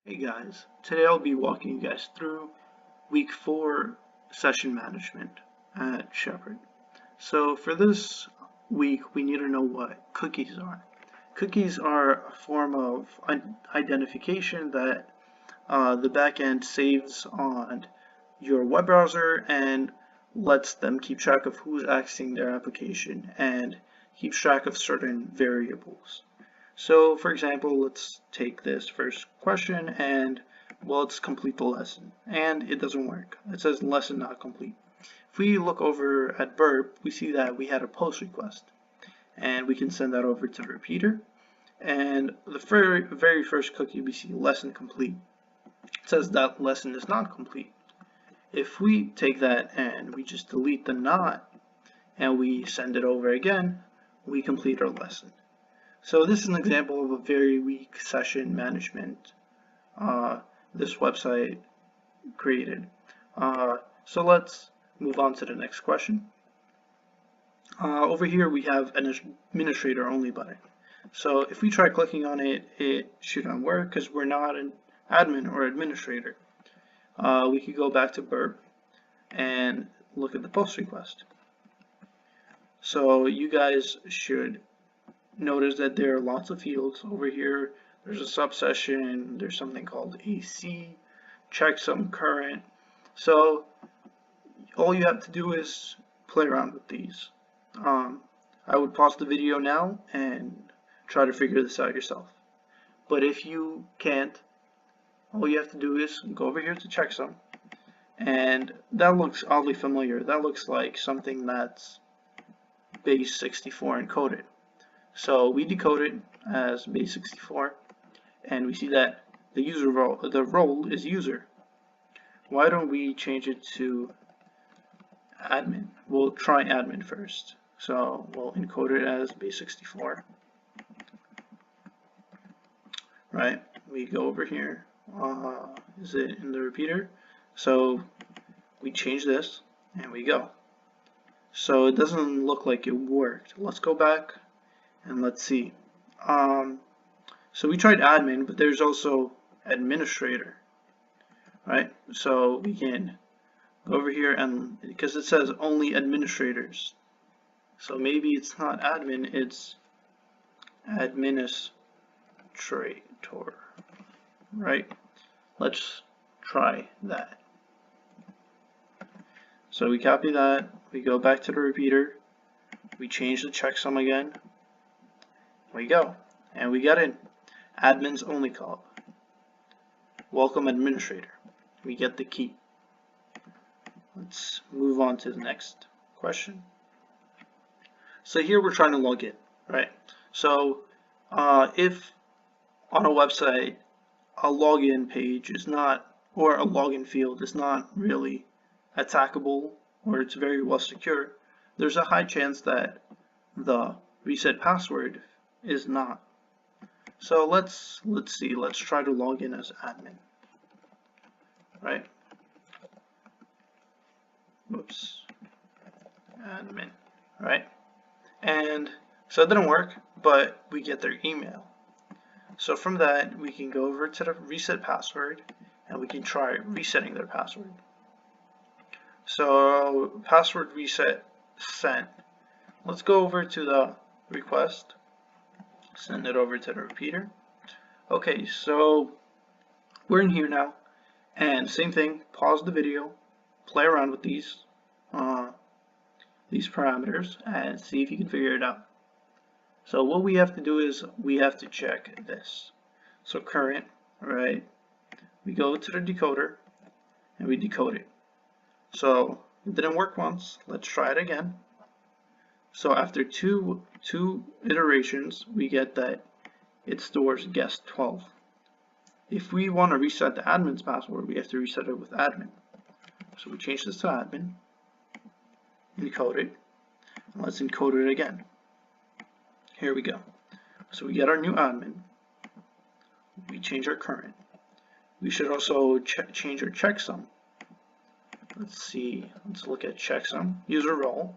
Hey guys, today I'll be walking you guys through week 4 session management at Shepherd. So for this week, we need to know what cookies are. Cookies are a form of identification that the backend saves on your web browser and lets them keep track of who's accessing their application and keeps track of certain variables. So for example, let's take this first question and let's complete the lesson. And it doesn't work. It says lesson not complete. If we look over at Burp, we see that we had a post request. And we can send that over to the repeater. And the very first cookie we see, lesson complete. It says that lesson is not complete. If we take that and we just delete the not and we send it over again, we complete our lesson. So this is an example of a very weak session management this website created. So let's move on to the next question. Over here we have an administrator only button. So if we try clicking on it, it shouldn't work because we're not an admin or administrator. We could go back to Burp and look at the post request. So you guys should notice that there are lots of fields over here. There's a subsession, there's something called AC, checksum, current. So all you have to do is play around with these. I would pause the video now and try to figure this out yourself. But if you can't, all you have to do is go over here to checksum, and that looks oddly familiar. That looks like something that's base 64 encoded. So we decode it as base 64, and we see that the role is user. Why don't we change it to admin? We'll try admin first. So we'll encode it as base 64. Right? We go over here. Is it in the repeater? So we change this, and we go. So it doesn't look like it worked. Let's go back and let's see. So we tried admin, but there's also administrator, right? So we can go over here, and because it says only administrators, so maybe it's not admin, it's administrator, right? Let's try that. So we copy that, we go back to the repeater, we change the checksum again, we go, and we got in. Admins only call. Welcome administrator. We get the key. Let's move on to the next question. So here we're trying to log in, right? So if on a website a login page is not, or a login field is not really attackable, or it's very well secure, there's a high chance that the reset password is not. So let's see. Let's try to log in as admin. Right? Whoops. Admin. Right? And so it didn't work, but we get their email. So from that, we can go over to the reset password, and we can try resetting their password. So password reset sent. Let's go over to the request. Send it over to the repeater. Okay, so we're in here now, and same thing, pause the video, play around with these parameters and see if you can figure it out. So what we have to do is we have to check this. So current, right? We go to the decoder and we decode it. So it didn't work once. Let's try it again. So after two iterations, we get that it stores guest 12. If we want to reset the admin's password, we have to reset it with admin. So we change this to admin, encode it, and let's encode it again. Here we go. So we get our new admin. We change our current. We should also change our checksum. Let's see. Let's look at checksum. User role.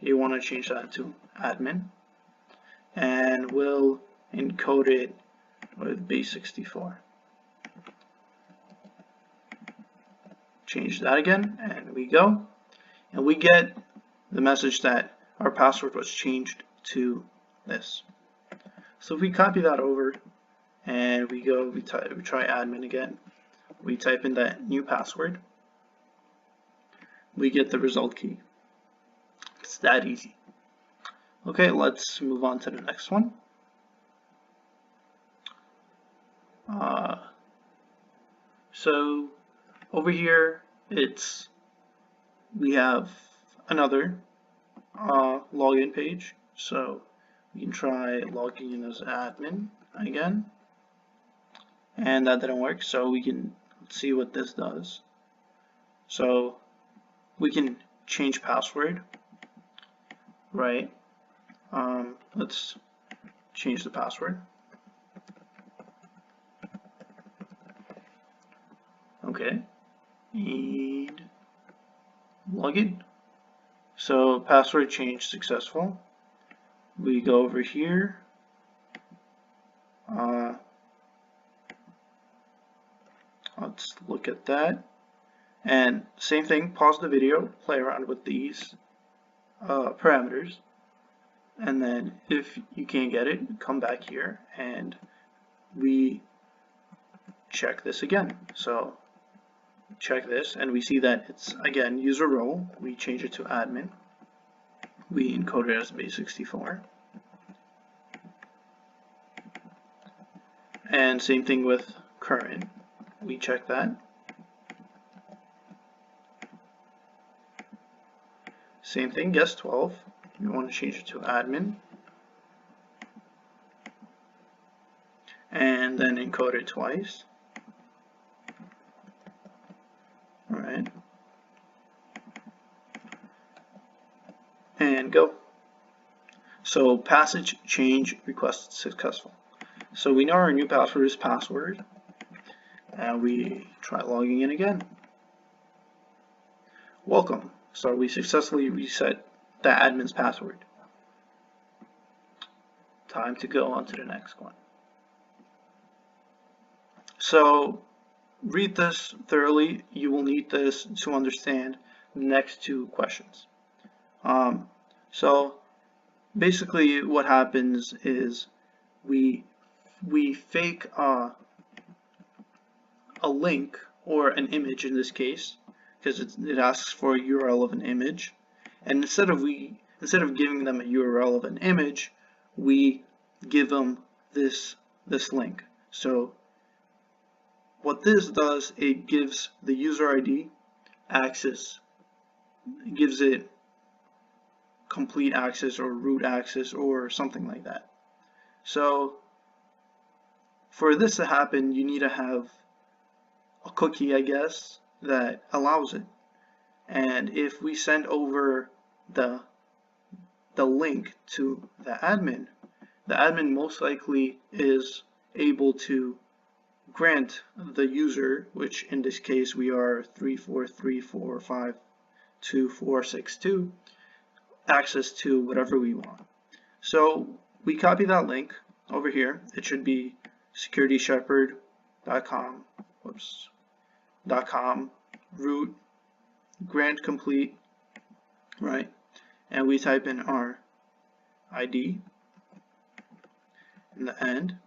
You want to change that to admin, and we'll encode it with base 64. change that again, and we go, and we get the message that our password was changed to this. So if we copy that over and we try admin again, we type in that new password, we get the result key. It's that easy. Okay, let's move on to the next one. So over here, we have another login page. So we can try logging in as admin again, and that didn't work. So we can see what this does. So we can change password, right? Let's change the password. Okay, and login. So password change successful. We go over here. Let's look at that. And same thing, pause the video, play around with these parameters. And then if you can't get it, come back here and we check this again. So check this and we see that it's again user role. We change it to admin. We encode it as base64. And same thing with current. We check that. Same thing, guest 12. You want to change it to admin. And then encode it twice. Alright. And go. So passage change request successful. So we know our new password is password. And we try logging in again. Welcome. So we successfully reset the admin's password. Time to go on to the next one. So read this thoroughly. You will need this to understand the next two questions. So basically what happens is we fake a link or an image in this case, because it asks for a URL of an image, and instead of giving them a URL of an image, we give them this link. So what this does, it gives the user ID access, it gives it complete access or root access or something like that. So for this to happen, you need to have a cookie, I guess, that allows it. And if we send over the link to the admin most likely is able to grant the user, which in this case we are 343452462, access to whatever we want. So we copy that link over here. It should be securityshepherd.com, root grant complete, right? And we type in our ID in the end,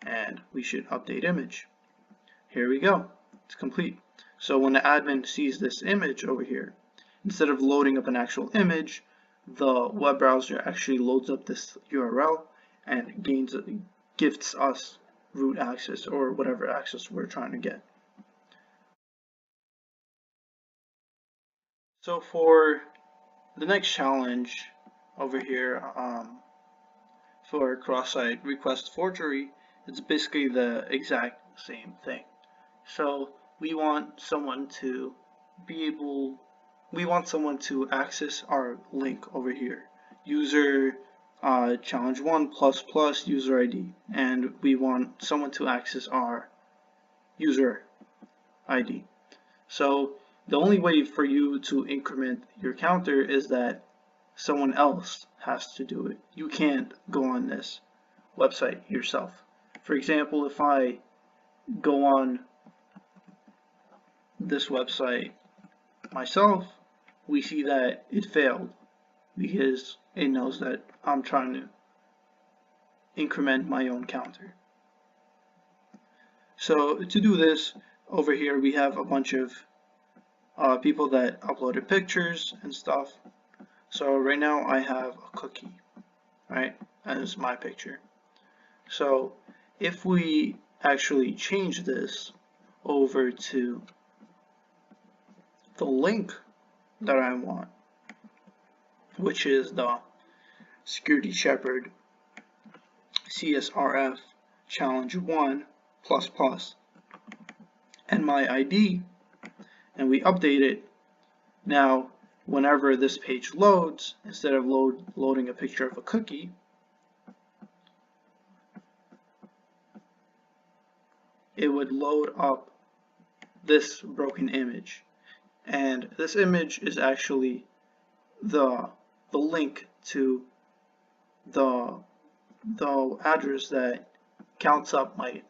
and we should update image. Here we go, it's complete. So when the admin sees this image over here, instead of loading up an actual image, the web browser actually loads up this URL and gifts us root access or whatever access we're trying to get. So for the next challenge over here, for cross-site request forgery, it's basically the exact same thing. So we want someone to access our link over here, user challenge 1 ++ user ID, and we want someone to access our user ID. So the only way for you to increment your counter is that someone else has to do it. You can't go on this website yourself. For example, if I go on this website myself, we see that it failed because it knows that I'm trying to increment my own counter. So to do this, over here we have a bunch of people that uploaded pictures and stuff. So right now I have a cookie, right, as my picture. So if we actually change this over to the link that I want, which is the Security Shepherd CSRF Challenge 1 ++, and my ID, and we update it, now whenever this page loads, instead of loading a picture of a cookie, it would load up this broken image. And this image is actually the link to the address that counts up my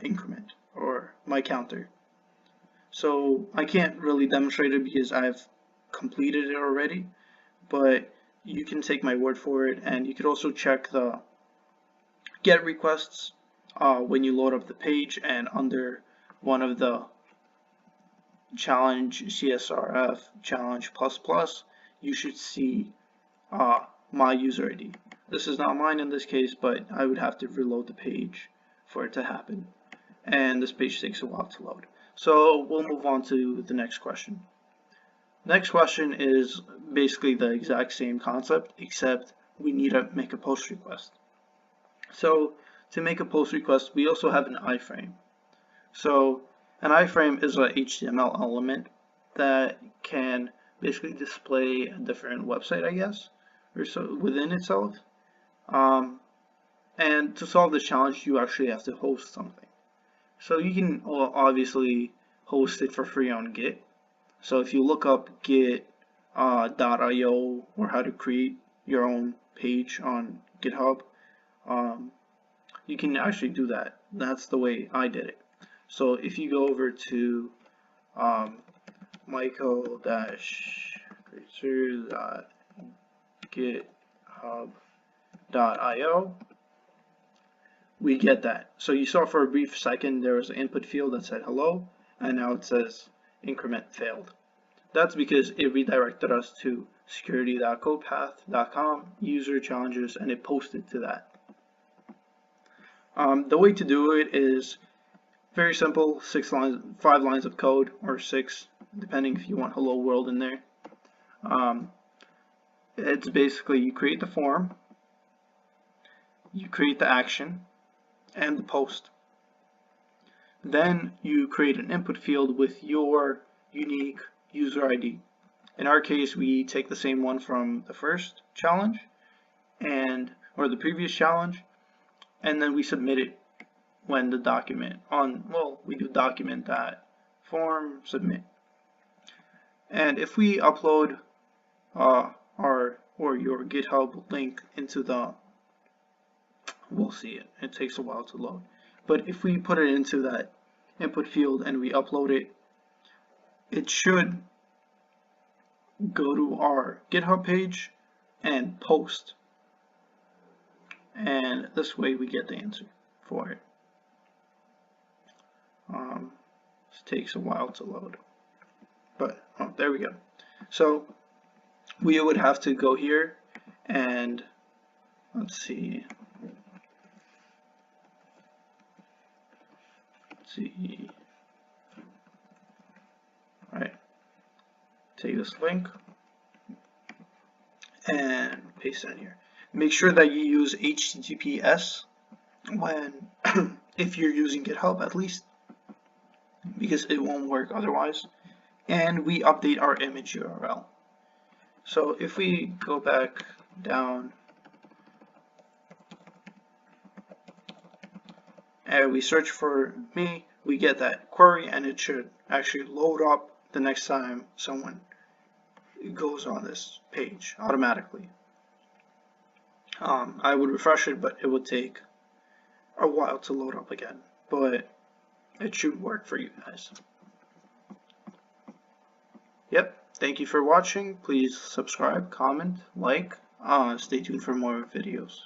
increment or my counter. So I can't really demonstrate it because I've completed it already, but you can take my word for it, and you could also check the GET requests when you load up the page, and under one of the challenge CSRF challenge ++, you should see my user ID. This is not mine in this case, but I would have to reload the page for it to happen, and this page takes a while to load. So we'll move on to the next question. Next question is basically the exact same concept, except we need to make a post request. So to make a post request, we also have an iframe. So an iframe is an HTML element that can basically display a different website, I guess, or so within itself. And to solve this challenge, you actually have to host something. So you can obviously host it for free on Git. So if you look up git.io or how to create your own page on GitHub, you can actually do that. That's the way I did it. So if you go over to michael-creator.github.io, we get that. So you saw for a brief second there was an input field that said hello, and now it says increment failed. That's because it redirected us to security.codepath.com, user challenges, and it posted to that. The way to do it is very simple, 5 lines of code, or 6, depending if you want hello world in there. It's basically you create the form, you create the action, and the post. Then you create an input field with your unique user ID. In our case, we take the same one from the first challenge or the previous challenge, and then we submit it when the document we do document.form submit. And if we upload your GitHub link into we'll see it. It takes a while to load. But if we put it into that input field and we upload it, it should go to our GitHub page and post. And this way we get the answer for it. This takes a while to load. But there we go. So we would have to go here and let's see. All right, take this link and paste it in here. Make sure that you use HTTPS when if you're using GitHub at least, because it won't work otherwise. And we update our image URL. So if we go back down and we search for me, we get that query, and it should actually load up the next time someone goes on this page automatically. I would refresh it, but it would take a while to load up again. But it should work for you guys. Yep, thank you for watching. Please subscribe, comment, like, stay tuned for more videos.